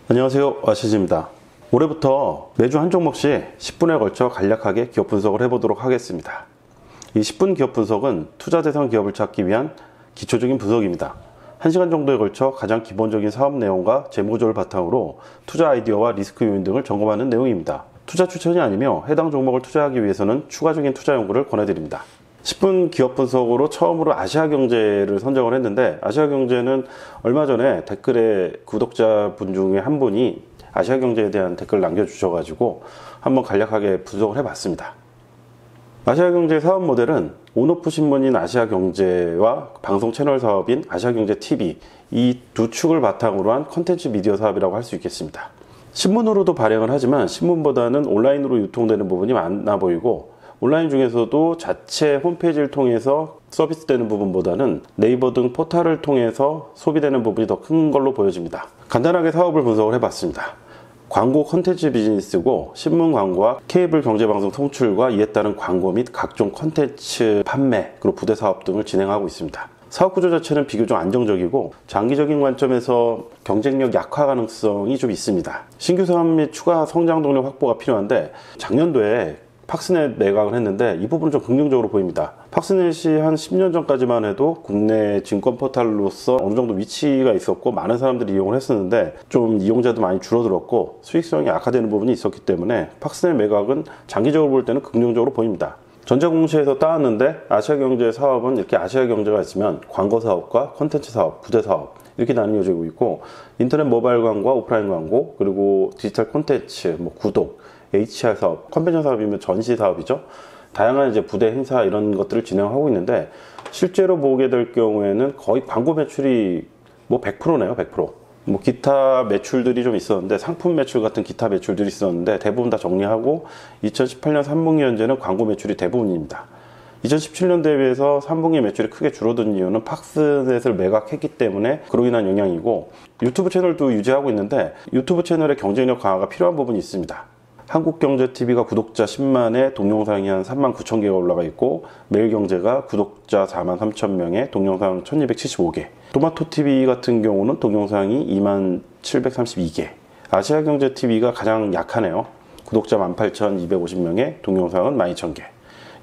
안녕하세요, 아시즈입니다. 올해부터 매주 한 종목씩 10분에 걸쳐 간략하게 기업 분석을 해보도록 하겠습니다. 이 10분 기업 분석은 투자 대상 기업을 찾기 위한 기초적인 분석입니다. 1시간 정도에 걸쳐 가장 기본적인 사업 내용과 재무 구조를 바탕으로 투자 아이디어와 리스크 요인 등을 점검하는 내용입니다. 투자 추천이 아니며 해당 종목을 투자하기 위해서는 추가적인 투자 연구를 권해드립니다. 10분 기업 분석으로 처음으로 아시아경제를 선정을 했는데, 아시아경제는 얼마 전에 댓글에 구독자분 중에 한 분이 아시아경제에 대한 댓글을 남겨주셔가지고 한번 간략하게 분석을 해봤습니다. 아시아경제 사업 모델은 온오프 신문인 아시아경제와 방송 채널 사업인 아시아경제TV, 이 두 축을 바탕으로 한 컨텐츠 미디어 사업이라고 할 수 있겠습니다. 신문으로도 발행을 하지만 신문보다는 온라인으로 유통되는 부분이 많아 보이고, 온라인 중에서도 자체 홈페이지를 통해서 서비스되는 부분보다는 네이버 등 포털을 통해서 소비되는 부분이 더 큰 걸로 보여집니다. 간단하게 사업을 분석을 해봤습니다. 광고 콘텐츠 비즈니스고, 신문 광고와 케이블 경제방송 송출과 이에 따른 광고 및 각종 콘텐츠 판매, 그리고 부대 사업 등을 진행하고 있습니다. 사업 구조 자체는 비교적 안정적이고 장기적인 관점에서 경쟁력 약화 가능성이 좀 있습니다. 신규 사업 및 추가 성장 동력 확보가 필요한데, 작년도에 팍스넷 매각을 했는데 이 부분은 좀 긍정적으로 보입니다. 팍스넷이 한 10년 전까지만 해도 국내 증권 포털로서 어느 정도 위치가 있었고 많은 사람들이 이용을 했었는데, 좀 이용자도 많이 줄어들었고 수익성이 악화되는 부분이 있었기 때문에 팍스넷 매각은 장기적으로 볼 때는 긍정적으로 보입니다. 전자공시에서 따왔는데, 아시아경제 사업은 이렇게 아시아경제가 있으면 광고 사업과 콘텐츠 사업, 부대 사업 이렇게 나뉘어지고 있고, 인터넷 모바일 광고와 오프라인 광고, 그리고 디지털 콘텐츠, 구독, HR 사업, 컨벤션 사업이면 전시 사업이죠. 다양한 이제 부대 행사 이런 것들을 진행하고 있는데, 실제로 보게 될 경우에는 거의 광고 매출이 100%네요, 100%. 기타 매출들이 좀 있었는데, 상품 매출 같은 기타 매출들이 있었는데 대부분 다 정리하고 2018년 3분기 현재는 광고 매출이 대부분입니다. 2017년 대비해서 3분기 매출이 크게 줄어든 이유는 팍스넷을 매각했기 때문에 그로 인한 영향이고, 유튜브 채널도 유지하고 있는데 유튜브 채널의 경쟁력 강화가 필요한 부분이 있습니다. 한국경제TV가 구독자 10만에 동영상이 한 3만 9천 개가 올라가 있고, 매일경제가 구독자 4만 3천 명에 동영상 1275개, 토마토TV 같은 경우는 동영상이 2만 732개, 아시아경제TV가 가장 약하네요. 구독자 18,250명에 동영상은 12,000개.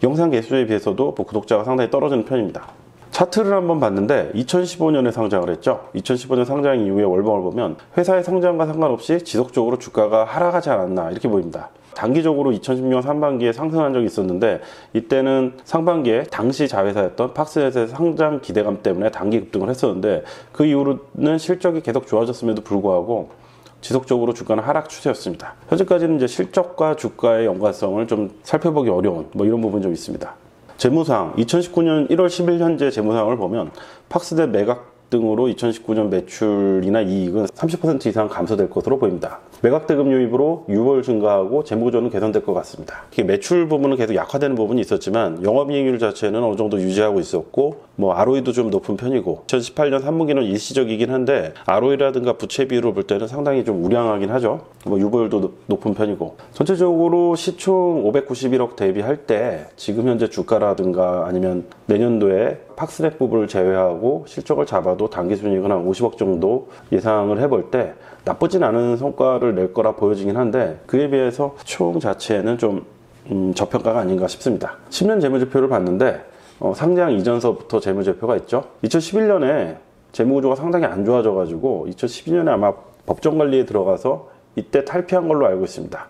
영상 개수에 비해서도 구독자가 상당히 떨어지는 편입니다. 차트를 한번 봤는데 2015년에 상장을 했죠. 2015년 상장 이후에 월봉을 보면 회사의 성장과 상관없이 지속적으로 주가가 하락하지 않았나 이렇게 보입니다. 단기적으로 2016년 상반기에 상승한 적이 있었는데, 이때는 상반기에 당시 자회사였던 팍스넷의 상장 기대감 때문에 단기 급등을 했었는데, 그 이후로는 실적이 계속 좋아졌음에도 불구하고 지속적으로 주가는 하락 추세였습니다. 현재까지는 이제 실적과 주가의 연관성을 좀 살펴보기 어려운 이런 부분이 좀 있습니다. 재무상 2019년 1월 10일 현재 재무상을 보면 팍스넷 매각 등으로 2019년 매출이나 이익은 30% 이상 감소될 것으로 보입니다. 매각 대금 유입으로 유월 증가하고 재무구조는 개선될 것 같습니다. 매출 부분은 계속 약화되는 부분이 있었지만 영업이익률 자체는 어느 정도 유지하고 있었고, ROE도 좀 높은 편이고, 2018년 3분기는 일시적이긴 한데 ROE라든가 부채 비율을 볼 때는 상당히 좀 우량하긴 하죠. 유보율도 높은 편이고, 전체적으로 시총 591억 대비할 때 지금 현재 주가라든가 아니면 내년도에 팍스넷 부분을 제외하고 실적을 잡아도 당기순이익은 한 50억 정도 예상을 해볼 때 나쁘진 않은 성과를 낼 거라 보여지긴 한데, 그에 비해서 총 자체는 좀 저평가가 아닌가 싶습니다. 10년 재무제표를 봤는데 상장 이전서부터 재무제표가 있죠. 2011년에 재무구조가 상당히 안 좋아져가지고 2012년에 아마 법정관리에 들어가서 이때 탈피한 걸로 알고 있습니다.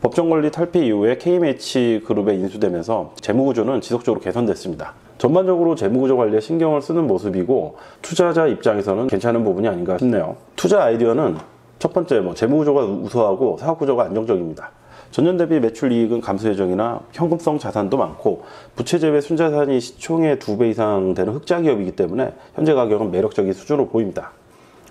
법정관리 탈피 이후에 KMH그룹에 인수되면서 재무구조는 지속적으로 개선됐습니다. 전반적으로 재무구조 관리에 신경을 쓰는 모습이고, 투자자 입장에서는 괜찮은 부분이 아닌가 싶네요. 투자 아이디어는 첫 번째, 재무구조가 우수하고 사업구조가 안정적입니다. 전년 대비 매출 이익은 감소 예정이나 현금성 자산도 많고, 부채 제외 순자산이 시총의 2배 이상 되는 흑자 기업이기 때문에 현재 가격은 매력적인 수준으로 보입니다.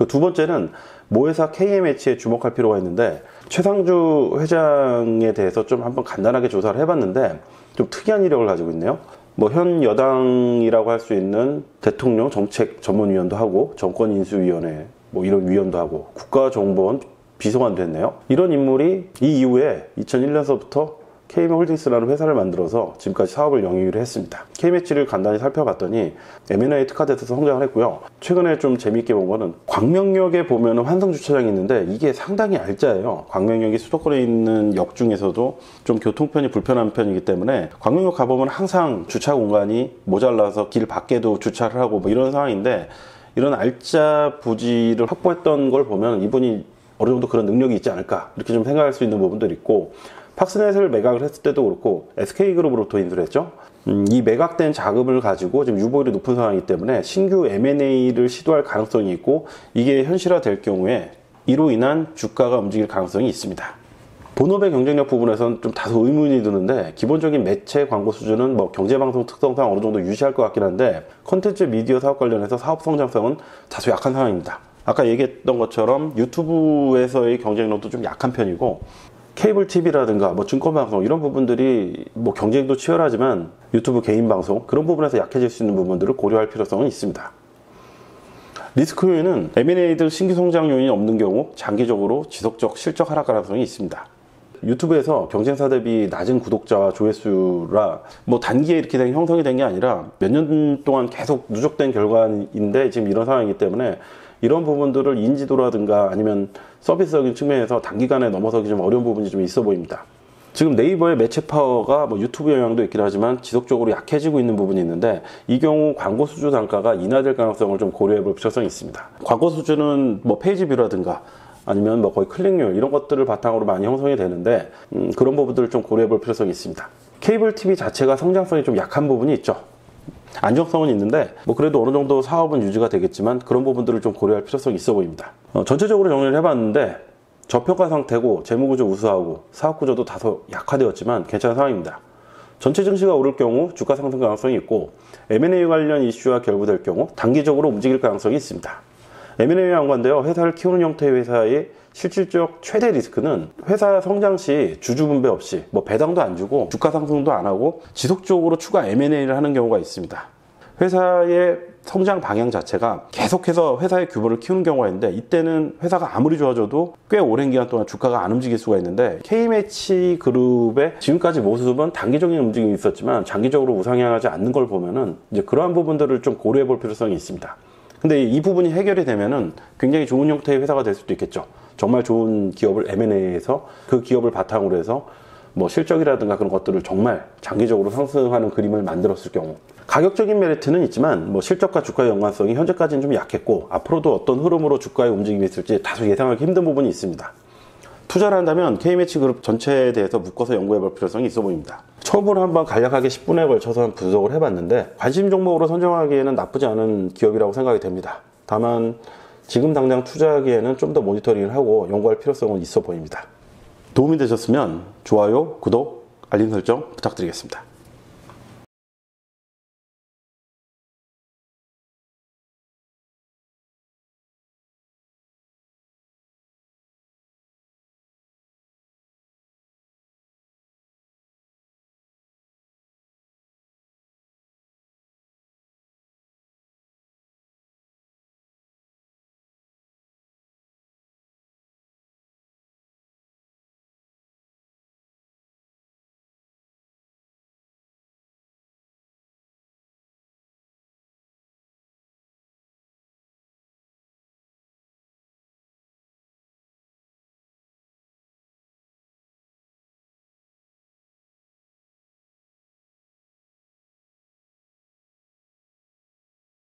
두 번째는 모회사 KMH에 주목할 필요가 있는데, 최상주 회장에 대해서 좀 한번 간단하게 조사를 해봤는데 좀 특이한 이력을 가지고 있네요. 현 여당이라고 할 수 있는 대통령 정책전문위원도 하고, 정권인수위원회 이런 위원도 하고, 국가정보원 비서관도 했네요. 이런 인물이 이 이후에 2001년서부터 K홀딩스라는 회사를 만들어서 지금까지 사업을 영위를 했습니다. K매치를 간단히 살펴봤더니 M&A 특화돼서 성장을 했고요. 최근에 좀 재미있게 본 거는 광명역에 보면 환승주차장이 있는데 이게 상당히 알짜예요. 광명역이 수도권에 있는 역 중에서도 좀 교통편이 불편한 편이기 때문에 광명역 가보면 항상 주차 공간이 모자라서 길 밖에도 주차를 하고 뭐 이런 상황인데, 이런 알짜 부지를 확보했던 걸 보면 이분이 어느 정도 그런 능력이 있지 않을까 이렇게 좀 생각할 수 있는 부분들이 있고, 팍스넷을 매각을 했을 때도 그렇고 SK그룹으로부터 인수를 했죠. 이 매각된 자금을 가지고 지금 유보율이 높은 상황이기 때문에 신규 M&A를 시도할 가능성이 있고, 이게 현실화될 경우에 이로 인한 주가가 움직일 가능성이 있습니다. 본업의 경쟁력 부분에서는 좀 다소 의문이 드는데, 기본적인 매체 광고 수준은 뭐 경제방송 특성상 어느 정도 유지할 것 같긴 한데, 콘텐츠 미디어 사업 관련해서 사업 성장성은 다소 약한 상황입니다. 아까 얘기했던 것처럼 유튜브에서의 경쟁력도 좀 약한 편이고, 케이블 TV라든가 뭐 증권방송 이런 부분들이 뭐 경쟁도 치열하지만 유튜브 개인 방송 그런 부분에서 약해질 수 있는 부분들을 고려할 필요성은 있습니다. 리스크 요인은 M&A들 신규 성장 요인이 없는 경우 장기적으로 지속적 실적 하락 가능성이 있습니다. 유튜브에서 경쟁사 대비 낮은 구독자와 조회수라 뭐 단기에 이렇게 형성이 된 게 아니라 몇 년 동안 계속 누적된 결과인데, 지금 이런 상황이기 때문에 이런 부분들을 인지도라든가 아니면 서비스적인 측면에서 단기간에 넘어서기 좀 어려운 부분이 좀 있어 보입니다. 지금 네이버의 매체 파워가 뭐 유튜브 영향도 있긴 하지만 지속적으로 약해지고 있는 부분이 있는데, 이 경우 광고 수주 단가가 인하될 가능성을 좀 고려해 볼 필요성이 있습니다. 광고 수주는 뭐 페이지 뷰라든가 아니면 뭐 거의 클릭률 이런 것들을 바탕으로 많이 형성이 되는데, 그런 부분들을 좀 고려해 볼 필요성이 있습니다. 케이블 TV 자체가 성장성이 좀 약한 부분이 있죠. 안정성은 있는데 뭐 그래도 어느 정도 사업은 유지가 되겠지만 그런 부분들을 좀 고려할 필요성이 있어 보입니다. 전체적으로 정리를 해봤는데 저평가 상태고 재무구조 우수하고 사업구조도 다소 약화되었지만 괜찮은 상황입니다. 전체 증시가 오를 경우 주가 상승 가능성이 있고, M&A 관련 이슈와 결부될 경우 단기적으로 움직일 가능성이 있습니다. M&A와 연관되어 회사를 키우는 형태의 회사의 실질적 최대 리스크는 회사 성장 시 주주 분배 없이 뭐 배당도 안 주고 주가 상승도 안 하고 지속적으로 추가 M&A를 하는 경우가 있습니다. 회사의 성장 방향 자체가 계속해서 회사의 규모를 키우는 경우가 있는데, 이때는 회사가 아무리 좋아져도 꽤 오랜 기간 동안 주가가 안 움직일 수가 있는데, K매치 그룹의 지금까지 모습은 단기적인 움직임이 있었지만 장기적으로 우상향하지 않는 걸 보면은 이제 그러한 부분들을 좀 고려해 볼 필요성이 있습니다. 근데 이 부분이 해결이 되면은 굉장히 좋은 형태의 회사가 될 수도 있겠죠. 정말 좋은 기업을 M&A해서 그 기업을 바탕으로 해서 뭐 실적이라든가 그런 것들을 정말 장기적으로 상승하는 그림을 만들었을 경우, 가격적인 메리트는 있지만 뭐 실적과 주가의 연관성이 현재까지는 좀 약했고, 앞으로도 어떤 흐름으로 주가의 움직임이 있을지 다소 예상하기 힘든 부분이 있습니다. 투자를 한다면 K매치 그룹 전체에 대해서 묶어서 연구해 볼 필요성이 있어 보입니다. 처음으로 한번 간략하게 10분에 걸쳐서 분석을 해봤는데, 관심 종목으로 선정하기에는 나쁘지 않은 기업이라고 생각이 됩니다. 다만 지금 당장 투자하기에는 좀 더 모니터링을 하고 연구할 필요성은 있어 보입니다. 도움이 되셨으면 좋아요, 구독, 알림 설정 부탁드리겠습니다.